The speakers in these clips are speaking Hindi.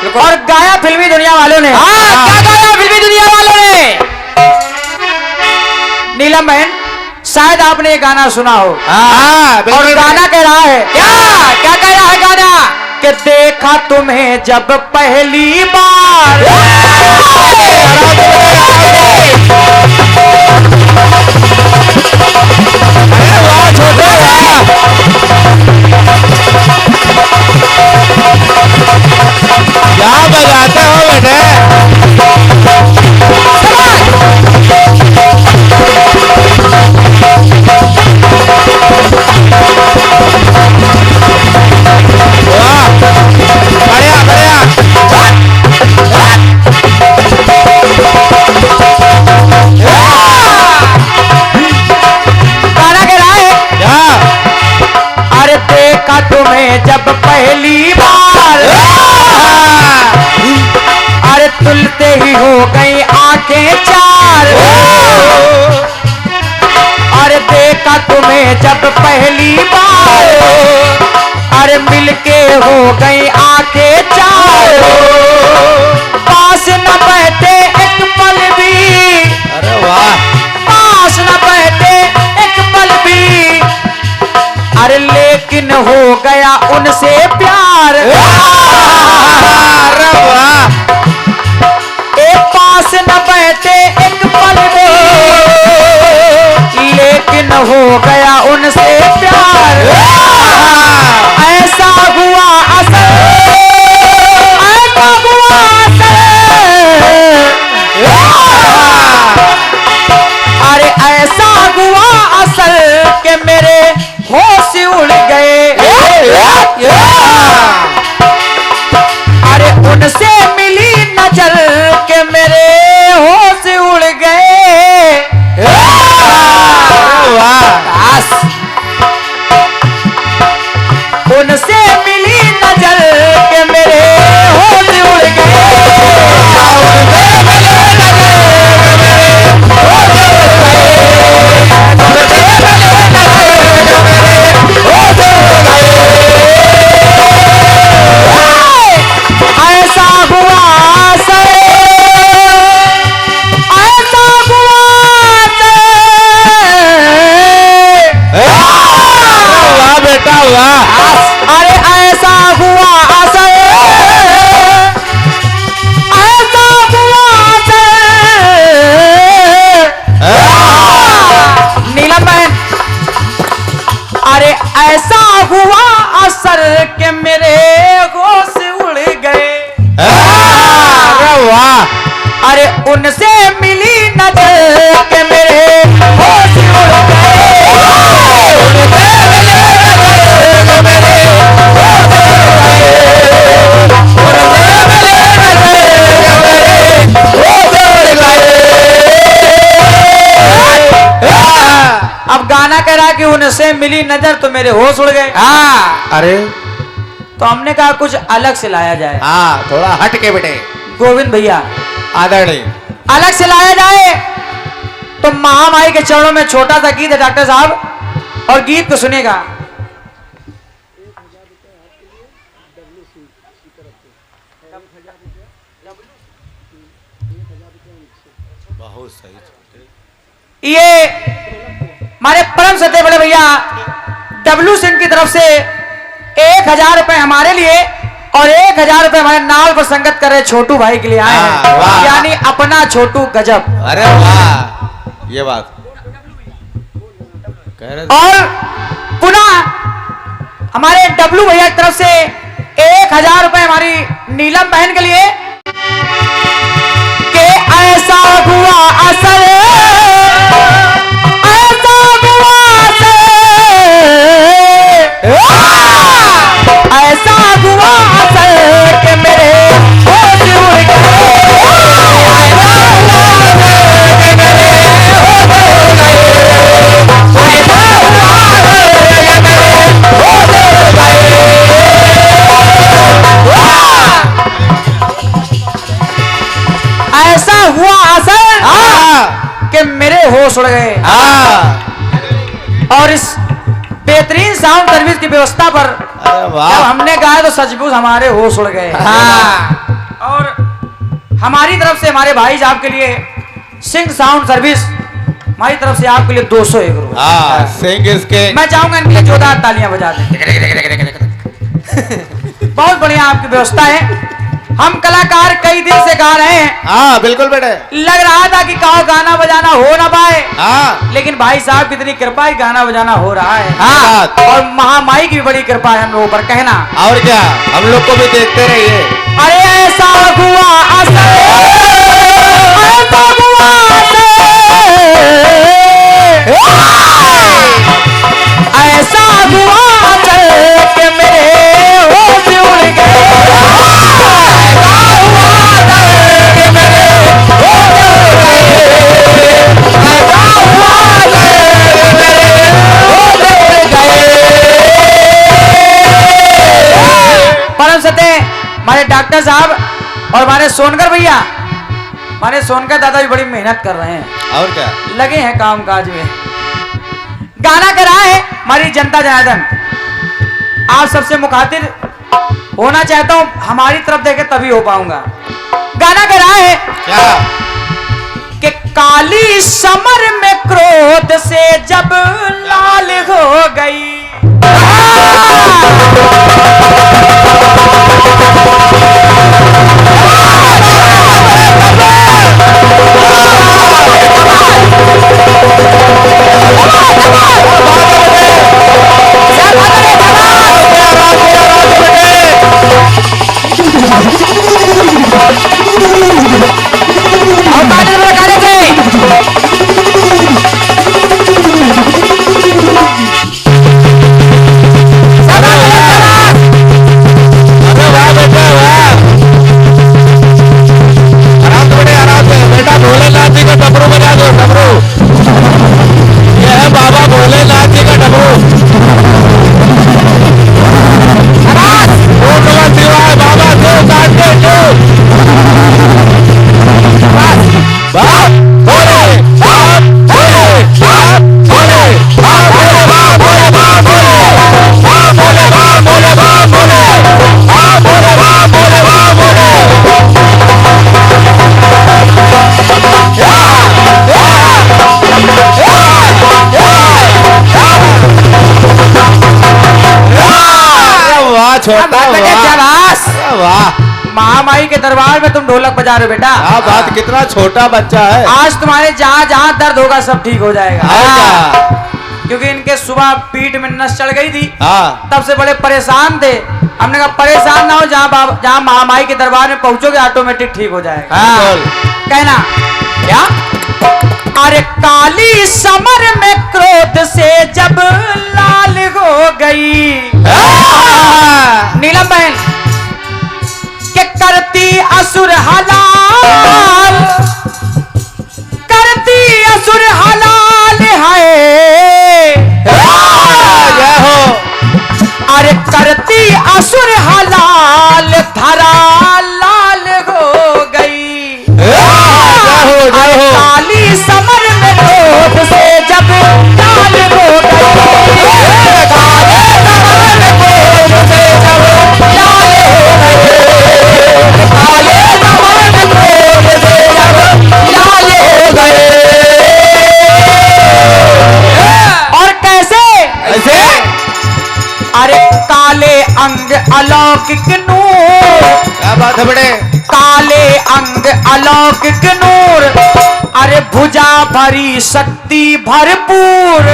और गाया फिल्मी दुनिया वालों ने। क्या गाया फिल्मी दुनिया वालों ने? नीलम बहन, शायद आपने ये गाना सुना हो। और गाना कह रहा है क्या क्या कह रहा है गाना? कि देखा तुम्हें जब पहली बार, क्या बजाते हो बेटे? बढ़िया बढ़िया। गाना कह रहा है क्या? अरे देखा तुम्हें जब पहली बार, अरे तुलते ही हो गई आंखें चार। अरे देखा तुम्हें जब पहली बार, अरे मिलके हो गई आंखें चार। पास न बैठे एक पल भी, अरे वाह। पास न बैठे एक पल भी, अरे लेकिन हो गया उनसे प्यार। अरे वाह। एक पास न बैठे एक पल भी, लेकिन हो गया उनसे प्यार। ऐसा हुआ असर, ऐसा हुआ असर, अरे ऐसा हुआ असल के मेरे होश उड़ गए। अरे उनसे मिली नजर के मेरे होश उड़ गए। उनसे मिली नजर के मेरे होश उड़ गए। ऐसा हुआ ऐसा हुआ वाह बेटा वाह। अरे ऐसा हुआ असर, ऐसा हुआ असर। नीलम बहन, अरे ऐसा हुआ असर के मेरे होश उड़ गए। अरे वाह। अरे उनसे मिली नजर के मेरे होश उड़ गए। अब गाना कह रहा कि उनसे मिली नजर तो मेरे होश उड़ गए। अरे तो हमने कहा कुछ अलग से लाया जाए। थोड़ा हट के बेटे। गोविंद भैया, आदरणीय अलग से लाया जाए तो महामाई के चरणों में छोटा सा गीत है डॉक्टर साहब, और गीत को सुनेगा। बहुत सही। ये हमारे परम सत्य बड़े भैया डब्लू सिंह की तरफ से 1000 रुपए हमारे लिए और 1000 रुपए हमारे नाल पर संगत कर रहे छोटू भाई के लिए आए हैं, यानी अपना छोटू गजब। अरे वाह, ये बात कह रहे। और पुनः हमारे डब्लू भैया की तरफ से 1000 रुपए हमारी नीलम बहन के लिए। कि ऐसा हुआ असर, ऐसा हुआ असर, ऐसा हुआ असर के मेरे होश उड़ गए। ऐसा हुआ असर कि मेरे होश उड़ गए। और इस बेहतरीन साउंड सर्विस की व्यवस्था पर जब हमने गाया तो सचमुच हमारे होश उड़ गए। हमारी तरफ से हमारे भाई साहब के लिए सिंह साउंड सर्विस हमारी तरफ से आपके लिए 201 रुपए। हाँ सिंह इसके मैं चाहूंगा इनके लिए जोरदार तालियां बजा दें। बहुत बढ़िया आपकी व्यवस्था है। हम कलाकार कई दिन से गा रहे हैं। हाँ बिल्कुल बेटे। लग रहा था कि कहो गाना बजाना हो ना पाए, हाँ लेकिन भाई साहब की इतनी कृपा है, गाना बजाना हो रहा है। हाँ और महामाई की भी बड़ी कृपा है हम लोगों पर, कहना। और क्या, हम लोग को भी देखते रहिए। अरे ऐसा हुआ ऐसा हुआ ऐसा हुआ कि मेरे होश उड़ गए। परम सत्य हमारे डॉक्टर साहब और हमारे सोनकर भैया, हमारे सोनकर दादा भी बड़ी मेहनत कर रहे हैं और क्या, लगे हैं काम काज में। गाना करा है हमारी जनता जनार्दन, आप सबसे मुखातिब होना चाहता हूं, हमारी तरफ देखे तभी हो पाऊंगा। गाना करा है क्या कि काली समर में क्रोध से जब लाल हो गई, छोटा वाह, महामाई के दरबार में तुम ढोलक बजा रहे हो बेटा। हाँ बात, कितना छोटा बच्चा है। आज तुम्हारे जहाँ जहाँ दर्द होगा सब ठीक हो जाएगा। हाँ। क्योंकि इनके सुबह पीठ में नस चढ़ गई थी, हाँ। तब से बड़े परेशान थे। हमने कहा परेशान ना हो, जहाँ महामाई के दरबार में पहुंचोगे ऑटोमेटिक ठीक हो जाएगा। हाँ। कहना क्या, अरे काली समर में क्रोध से जब लाल हो गई, नीलम बहन के करती असुर हलाल, करती असुर हलाल है, अरे करती असुर हलाल धरा लाल हो गई। काली समर में क्रोध से जब लाल हो गई, काली समर में क्रोध से जब लाल हो गई, काली समर में क्रोध से जब लाल हो गई। और कैसे ऐसे, अरे काले अंग अलौकिक नूर, क्या बात है बड़े, काले अंग अलौकिक नूर, अरे भुजा भरी शक्ति भरपूर,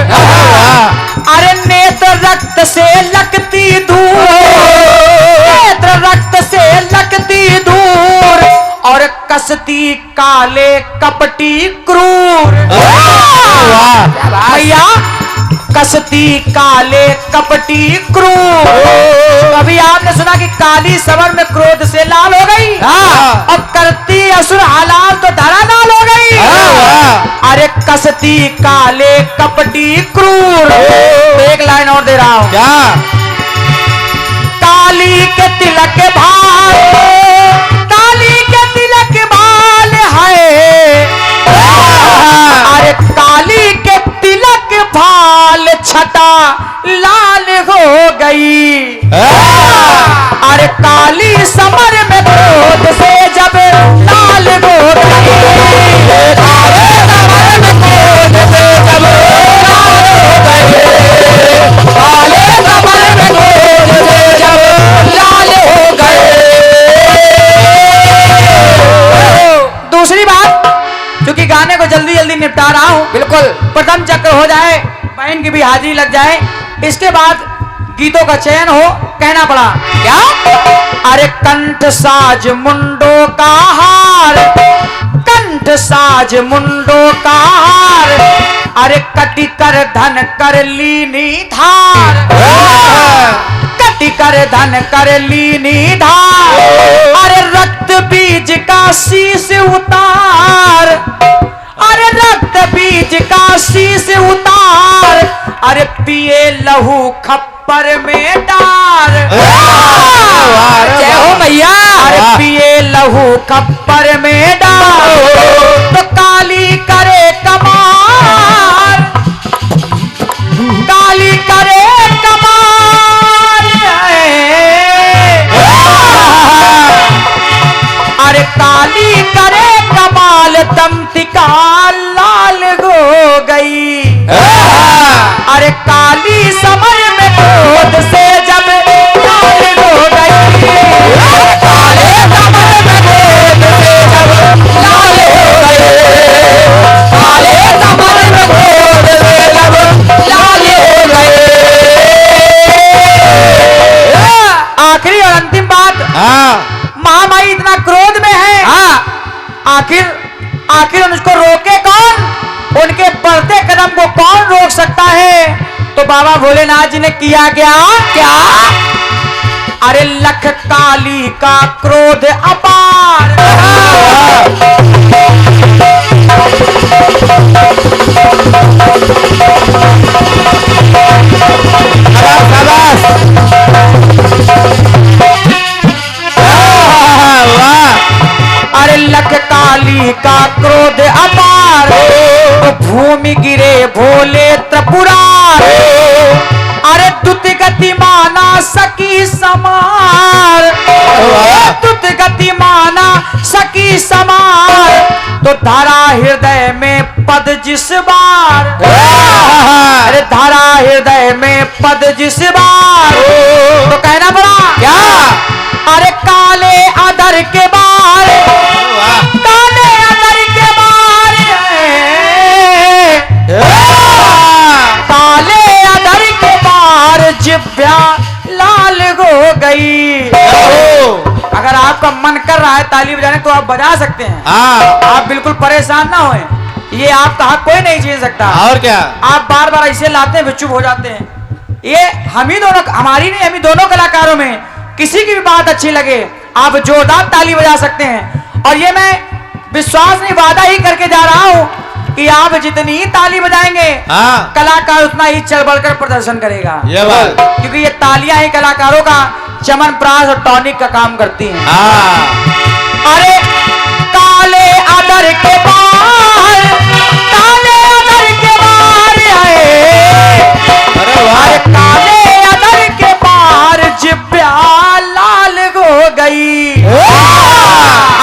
अरे नेत्र रक्त से लगती दूर, नेत्र रक्त से लगती दूर, और कसती काले कपटी क्रूर। भैया कसती काले कपटी क्रूर। कभी आपने सुना कि काली समर में क्रोध से लाल हो गई, और करती असुर हलाल तो धरा लाल हो गई। अरे कसती काले कपटी क्रूर। एक लाइन और दे रहा हूं, क्या, काली के तिलक भाल, काली के तिलक भाल है, अरे काली के तिलक भाल छटा लाल हो गई। अरे काली समर में क्रोध से जब लाल गाने को जल्दी जल्दी निपटा रहा हूँ। बिल्कुल। प्रथम चक्र हो जाए, बहन की भी हाजिरी लग जाए, इसके बाद गीतों का चयन हो। कहना पड़ा क्या? अरे कंठ साज मुंडो का हार, कंठ साज मुंडो का हार, अरे कटी कर धन कर लीनी धार, कटी कर धन कर लीनी धार, अरे रक्त बीज का शीश उतार, अरे रक्त बीज का शीश उतार, अरे पिए लहू खप्पर में डार। जय हो मैया। अरे पिए लहू खप्पर में डार, तो काली करे कमाल, काली करे कमाल, अरे काली करे कमाल, दमतिका लाल हो गई, अरे काली समर में क्रोध से जब लाल हो गई, काले समर में क्रोध से जब लाल हो गई, काले समर में क्रोध से जब लाल हो गई। आखिरी और अंतिम बात, महामाई इतना क्रोध में है, आखिर उनको रोके कौन? उनके बढ़ते कदम को कौन रोक सकता है? तो बाबा भोलेनाथ जी ने किया क्या? क्या? अरे लख काली का क्रोध अपार, अरे लख काली का क्रोध अपार, तो भूमि गिरे भोले त्रिपुरार, अरे द्रुत गति माना सकी समार, द्रुत गति माना सकी समार, तो धारा हृदय में पद जिस बार, अरे धारा हृदय में पद जिस बार, तो कहना पड़ा क्या? अरे काले अधर के बार, काले अधर के बार, काले अधर के बार, जिभ्या लाल हो गई। अगर आपका मन कर रहा है ताली बजाने तो आप बजा सकते हैं, आप बिल्कुल परेशान ना होएं, ये आपका हक कोई नहीं छीन सकता। और क्या? आप बार बार ऐसे लाते हैं, चुप हो जाते हैं। ये हम ही दोनों, हमारी नहीं, हम ही दोनों कलाकारों में किसी की भी बात अच्छी लगे आप जोरदार ताली बजा सकते हैं। और ये मैं विश्वास नहीं, वादा ही करके जा रहा हूं कि आप जितनी ही ताली बजाएंगे कलाकार उतना ही चढ़ बढ़कर प्रदर्शन करेगा। ये बात, क्योंकि ये तालियां ही कलाकारों का चमन प्राश और टॉनिक का काम करती हैं। अरे काले अदर के बाहर, काले अदर के बाहर आए, अरे काले अदर के बाहर जिभ्या लाल हो गई,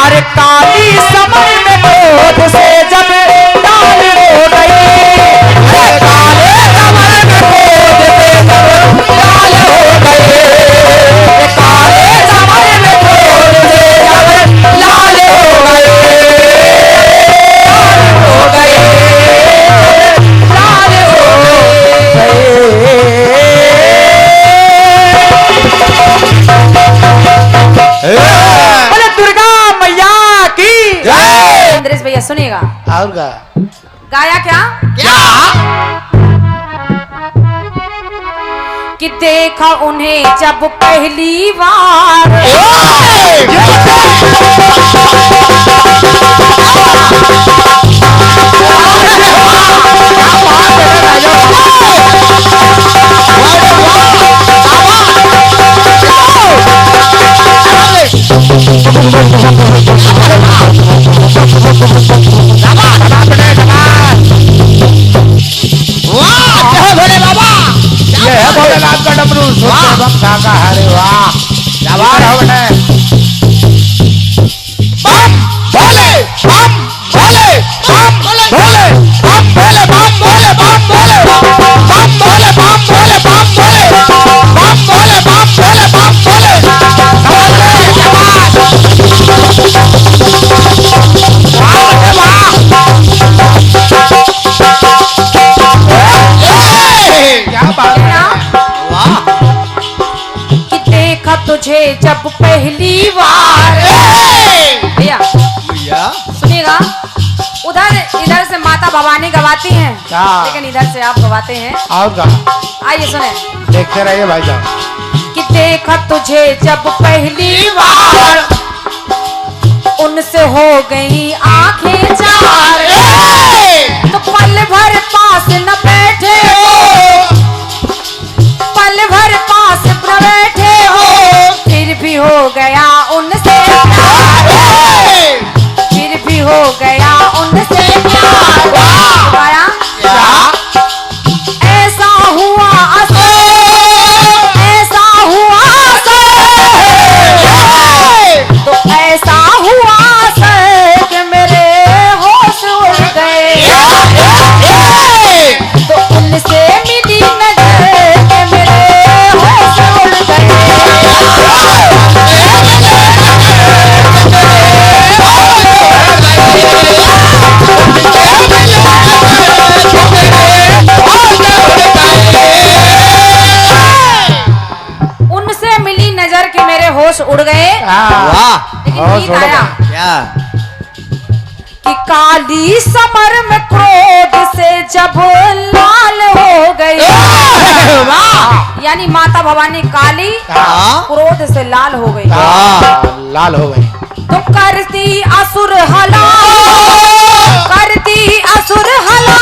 अरे काली समर में क्रोध से जब लाल हो गई, अरे काले समर में क्रोध से जब लाल हो गई, काले समर में क्रोध से जब लाल हो गई, लाल हो गई। बोले दुर्गा मैया की जय। इंद्रेश भैया सुनिएगा, और क्या? गाया क्या? कि देखा उन्हें जब पहली बार, भोलेनाथ का डमरू शाकाहारी, वाह क्या बात है बेटे। बम भोले, बम भोले, बम भोले, बम भोले, बम भोले, बम भोले, बम भोले, बम भोले, बम भोले, बम भोले, बम भोले, बम भोले, वाह भवानी गवाती हैं, हाँ। लेकिन इधर से आप गवाते हैं। और कहा आइए सुने। देखते रहिए भाई साहब। कि देखा तुझे जब पहली बार, उनसे हो गई आंखें चार, तो पल भर पास न बैठे हो, पल भर पास न बैठे हो, फिर भी हो गया उनसे प्यार, फिर भी हो गया उनसे प्यार। गाया ऐसा हुआ असर, ऐसा हुआ असर, तो ऐसा हुआ असर कि मेरे होश उड़ गए, तो उनसे मिली नजर कि मेरे होश उड़ गए। उनसे मिली नजर के मेरे होश उड़ गए। वाह लेकिन और गीत छोड़ो आया क्या कि काली समर में क्रोध से जब लाल हो गई, यानी माता भवानी काली क्रोध से लाल हो गई, लाल हो गई। तो करती असुर हला, करती असुर हला,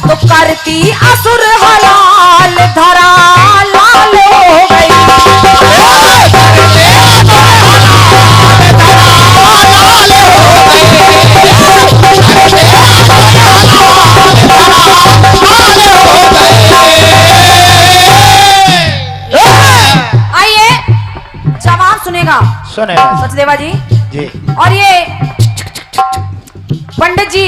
तो करती असुर हलाल धरा लाल हो गई। आइए जवाब सुनेगा सुने सचदेवा जी। जी। और ये पंडित जी,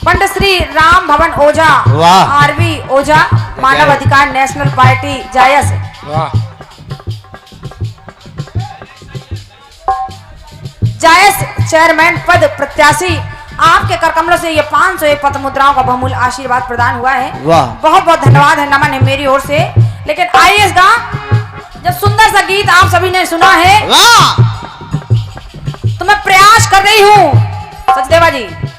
पंडित श्री राम भवन ओझा, वाह। आरवी ओझा, मानव अधिकार नेशनल पार्टी जायस, वाह जायस चेयरमैन पद प्रत्याशी, आपके कर कमलों से ये 501 पद मुद्राओं का बहुमूल्य आशीर्वाद प्रदान हुआ है। वाह। बहुत बहुत धन्यवाद है, नमन है मेरी ओर से। लेकिन आइए इसका जब सुंदर सा गीत आप सभी ने सुना है, तो मैं प्रयास कर रही हूँ सचदेवा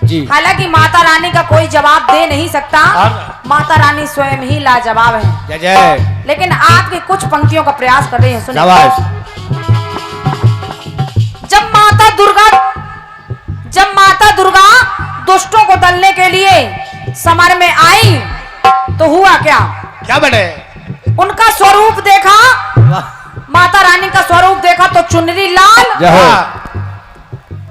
जी, हालांकि माता रानी का कोई जवाब दे नहीं सकता, माता रानी स्वयं ही लाजवाब है, जय जय। लेकिन आपकी कुछ पंक्तियों का प्रयास कर रही हूँ। सुनिए। शाबाश। जब माता दुर्गा दुष्टों को दलने के लिए समर में आई, तो हुआ क्या? क्या बने? उनका स्वरूप देखा, माता रानी का स्वरूप देखा तो चुनरी लाल,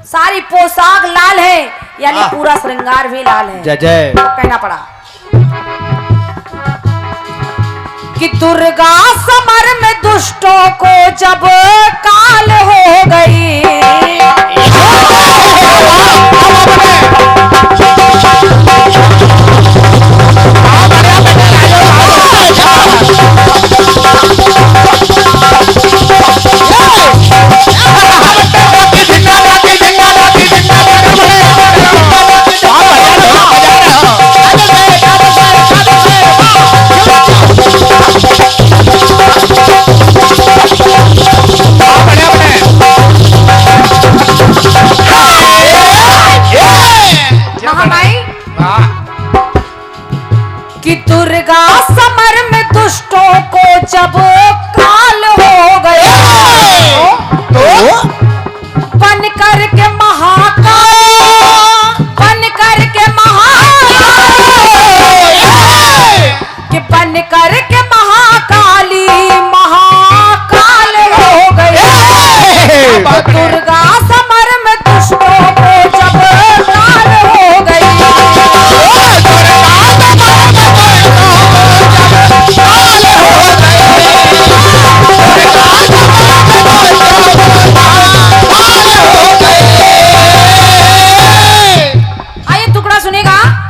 सारी पोशाक लाल है, यानी पूरा श्रृंगार भी लाल है। जय जय। तो कहना पड़ा कि दुर्गा समर में दुष्टों को जब काल हो गई, कि दुर्गा समर में दुष्टों को जब काल हो गया, तो बन कर के महाकाल, बन कर के महाकाल, कि बन कर के महाकाली महाकाल हो गई। तो दुर्गा समर में दुष्टों को जब काल हो गई,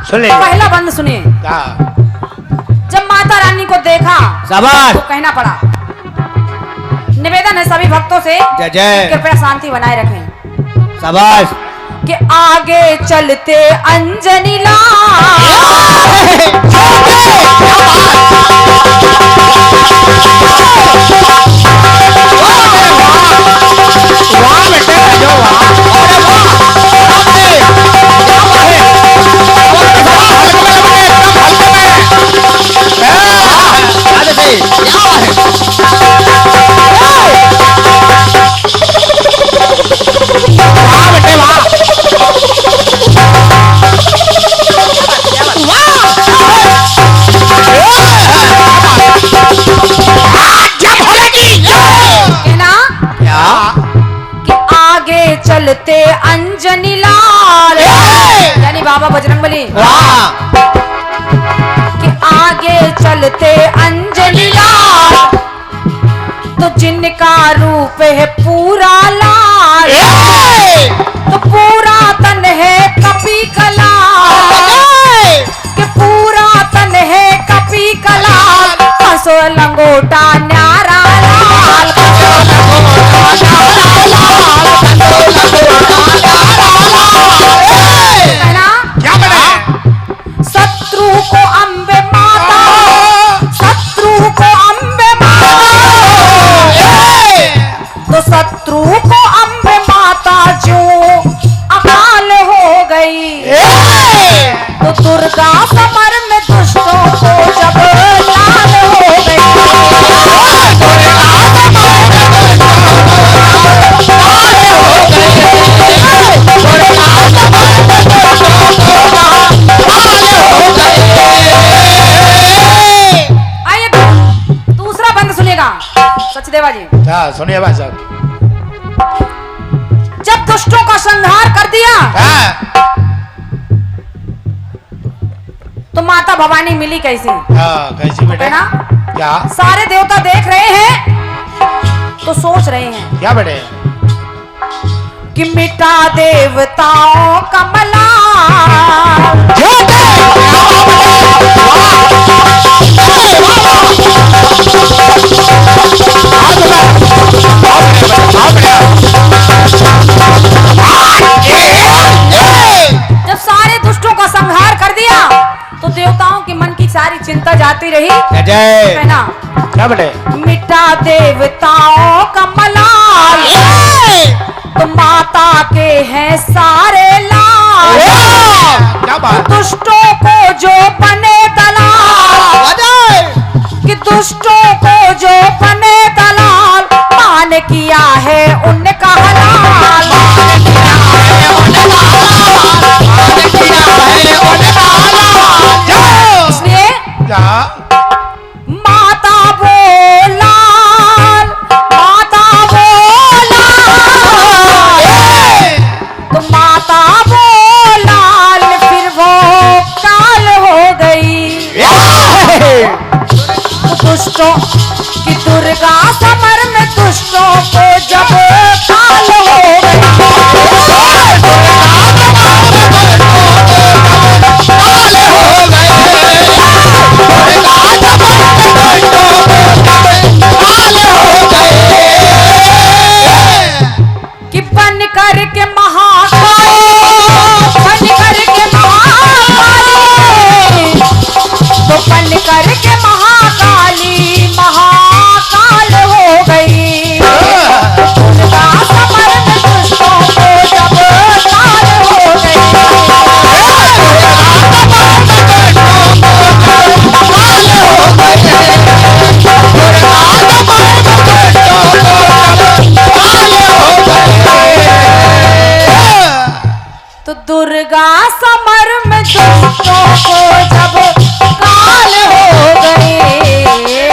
सुनिए। पहला बंद सुनिए। जब माता रानी को देखा, तो कहना पड़ा, निवेदन है सभी भक्तों से, जय जय, कृपया शांति बनाए रखें। शाबाश। कि आगे चलते अंजनी लाल, वाह बेटे, जो वाह, अरे वाह, आगे चलते अंजनी लाल, यानी बाबा बजरंगबली, कि आगे चलते अंजनी लाल, तो जिनका रूप है पूरा लाल, तो पूरा तन है कपी कलाल, कि पूरा तन है कपी कलाल, हंसो लंगोटा न्यारा लाल, है ना? क्या बने? शत्रु को अम्बे माता, शत्रु को अम्बे माता, तो शत्रु को अम्बे माता जो अकाल हो गई, तो दुर्गा समर में दुष्टों को जब लाल हो गई, आइए दूसरा बंद सुनिएगा सचदेवा जी। हाँ सुनिए भाई साहब। जब दुष्टों का संहार कर दिया हाँ तो माता भवानी मिली कैसे, हाँ कैसी बेटे? है ना? क्या सारे देवता देख रहे हैं तो सोच रहे हैं क्या बेटे? कि मिटा देवताओं का मलाल, जब सारे दुष्टों का संहार कर दिया तो देवताओं के मन की सारी चिंता जाती रही, है ना? क्या बेटे? मिटा देवताओं का मलाल, तो माता के हैं सारे लाल, क्या बात? दुष्टों को जो बने दलाल, कि दुष्टों को जो बने दलाल, मान किया है उनका हलाल, इसलिए क्या? माता बोला, माता बोला, तो माता बोला, फिर वो काल हो गई, दुष्टों की दुर्गा समर में दुष्टों को जब काल हो कि बन करके महाकाली, बन करके महाकाली, तो बन करके महाकाली महाकाल हो गई, दुर्गा समर में दुष्टों को जब काल हो तो दुर्गा समर में दुष्टों को जब काल हो गए,